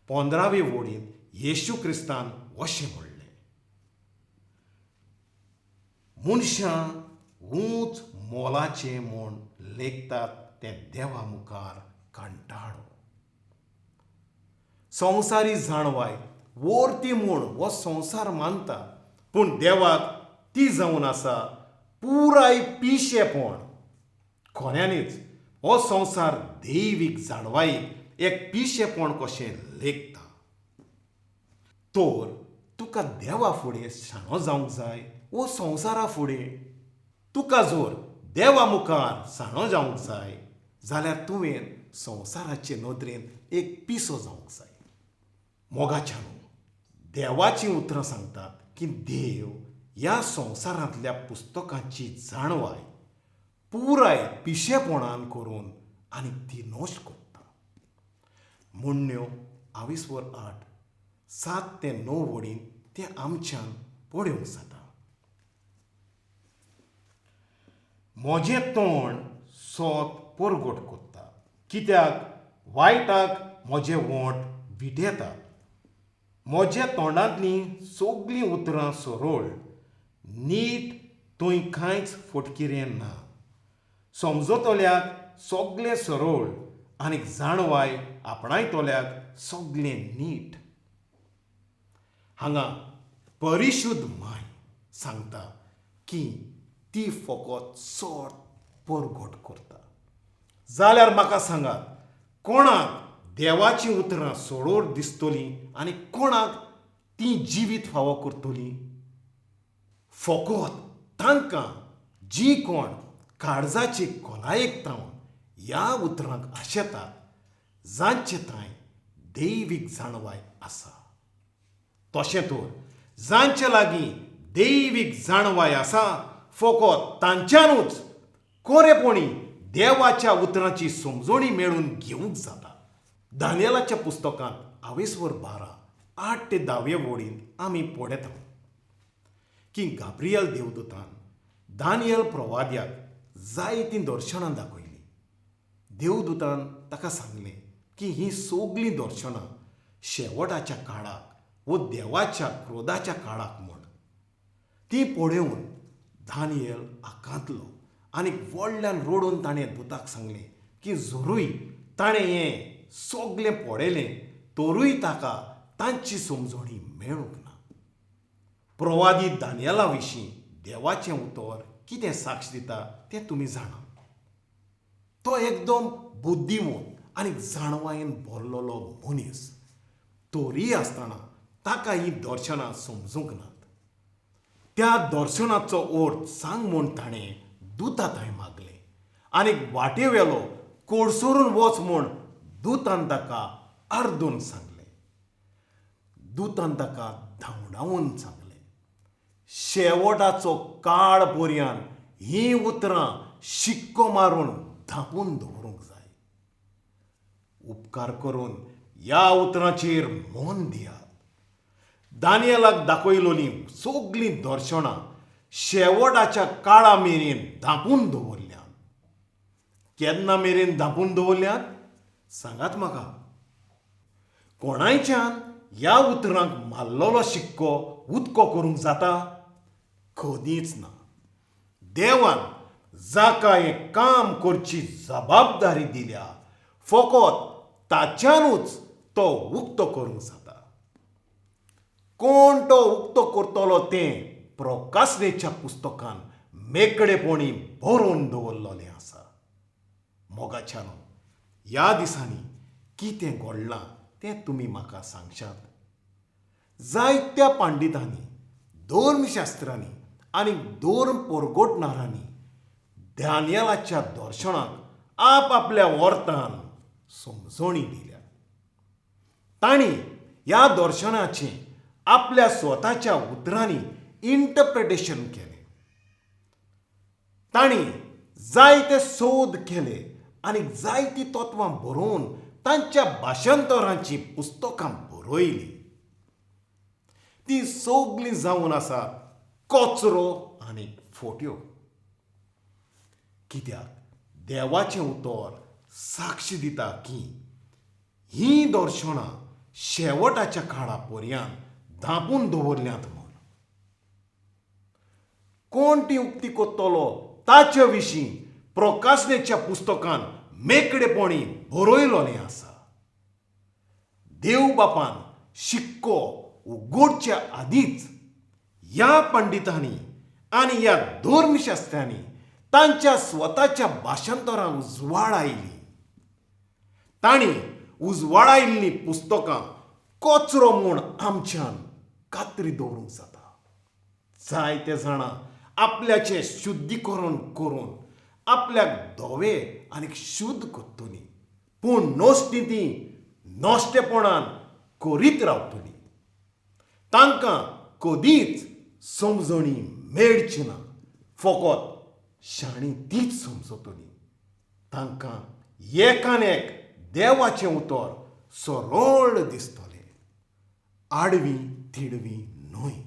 S1: 15 वडींत येशू क्रिस्तान अशें म्हणलें, मनशां ऊंच मोलाचें म्हूण लेखतात ते देवा मुखार कंटाळो. संवसारी जाणवाय वर्ती म्हूण हो संवसार मानता, पूण देवाक ती जावन आसा पुराय पिशेपण. खऱ्यांनीच हो संवसार दैवीक जाणवायेक एक पिशेपण कशें लेखता. तर तुका देवा फुडें शाणो जावंक जाय वो संवसारा फुडें? तुका जर देवा मुखार शाणो जावंक जाय जाल्यार तुवें संवसाराचे नदरेन एक पिसो जावंक जाय. मोगाच्यानू देवाचीं उतरां सांगतात की देव ह्या संवसारांतल्या पुस्तकांची जाणवाय पुराय पिशेपणान करून आनी ती नश्ट करता. म्हणण्यो 28 7 ते 9 वडींत तें आमच्यान पळोवंक जाता. म्हजें तोंड सोत परगट करता, कित्याक वायटाक म्हजें वोंट विटेता. म्हज्या तोंडांतलीं सगळीं उतरां सरळ, नीट थंय कांयच फटकिरें ना. समजतल्याक सगळें सरळ आनी जाणवाय आपणायतल्याक सगळें नीट. हांगा परिशुध्द माय सांगता की ती फकत चड परगट करता. जाल्यार म्हाका सांगात, कोणाक देवाचीं उतरां सोडोर दिसतलीं आनी कोणाक तीं जिवीत फावो करतलीं? फकत तांकां जीं कोण काळजाचे खोलायेक तावन ह्या उतरांक आशेतात, जांचे थंय दैवीक जाणवाय आसा. तशें तर जांचे लागीं दैवीक जाणवाय आसा फकत तांच्यानूच खरेपणी देवाच्या उतरांची समजणी मेळून घेवंक जाता. दानियेलाच्या पुस्तकांत 12 8 ते 10 वडींत आमी पळयतात, की गाब्रियल देवदूतान दानियल प्रवाद्याक जायतीं दर्शनां दाखयलीं. देवदूतान ताका सांगलें की ही सगळीं दर्शनां शेवटाच्या काळाक वो देवाच्या क्रोधाच्या काळाक म्हूण. ती पळोवन दानियल आकांतलो आनी व्हडल्यान रडून ताणें दुताक सांगलें की जरूय ताणें हें सगळें पळयलें तरूय ताका तांची समजणी मेळूंक ना. प्रवादी दानियेला विशीं देवाचें उतर कितें साक्ष दिता तें तुमी जाणा. तो एकदम बुद्धिमंत आनी जाणवायेन भरलेलो मनीस. तोरी आसतना ताका ही दर्शनां समजूंक नात. त्या दर्शनाचो अर्थ सांग म्हूण ताणें दुता थंय मागलें आनी वाटेवेलो कोडसरून वच म्हूण दुतान ताका आर्दून सांगलें. दुतान ताका धांवडावन सांगलें, शेवटाचो काळ पर्यंत ही उतरां शिक्को मारून धांपून दवरूंक जाय. उपकार करून ह्या उतरांचेर मन दियात. दानियेलाक दाखयलोलीं सगळीं दर्शनां शेवटाच्या काळा मेरेन धांपून दवरल्यांत. केन्ना मेरेन धांपून दवरल्यांत सांगात म्हाका. कोणायच्यान ह्या उतरांक मारलेलो शिक्को उदको करूंक जाता? कधीच ना. देवान जाका हें काम करची जबाबदारी दिल्या फकत ताच्यानूच तो उक्तो करूंक जाता. कोण तो उक्तो करतलो तें प्रकाशनेच्या पुस्तकान मेकळेपणी बरोवन दवरलेलें आसा. मोगाच्यानो, ह्या दिसांनी कितें घडलां तें तुमी म्हाका सांगशात. जायत्या पंडितांनी, धर्मशास्त्रांनी आनी धर्म परगटणाऱ्यांनी दानियेलाच्या दर्शनाक आपआपल्या अर्थान समजणी दिल्या. तांणी ह्या दर्शनाचें आपल्या स्वताच्या उतरांनी इंटरप्रिटेशन केलें. तांणी जायते सोद केले आनी जायतीं तत्वां बरोवन तांच्या भाशांतरांची पुस्तकां बरयलीं. ती सगळीं जावन आसात कचरो आनी फोट्यो. कित्याक देवाचें उतर साक्ष दिता की ही दर्शनां शेवटाच्या काळा पर्यंत धांपून दवरल्यांत म्हूण. कोण ती उक्ती करतलो ताचे विशीं प्रकाशनेच्या पुस्तकान मेकळेपणी बरयलोलें आसा. देव बापान शिक्को उगडच्या आदींच ह्या पंडितांनी आनी ह्या धर्मशास्त्रांनी तांच्या स्वताच्या भाशांतरां उजवाड आयलीं. तांणी उजवाडायिल्लीं पुस्तकां कचरो म्हूण आमच्यान कात्री दवरूंक जाता. जायते जाणां आपल्याचें शुद्धीकरण करून आपल्याक धवे आनी शुद्ध करतलीं, पूण नश्टीं तीं नश्टेपणान करीत रावतलीं. तांकां कधीच समजणी मेळची ना. फकत शाणी तीच समजतलीं. तांकां एकान एक देवाचें उतर सरळ दिसतलें. आडवी तिडवी न्हय.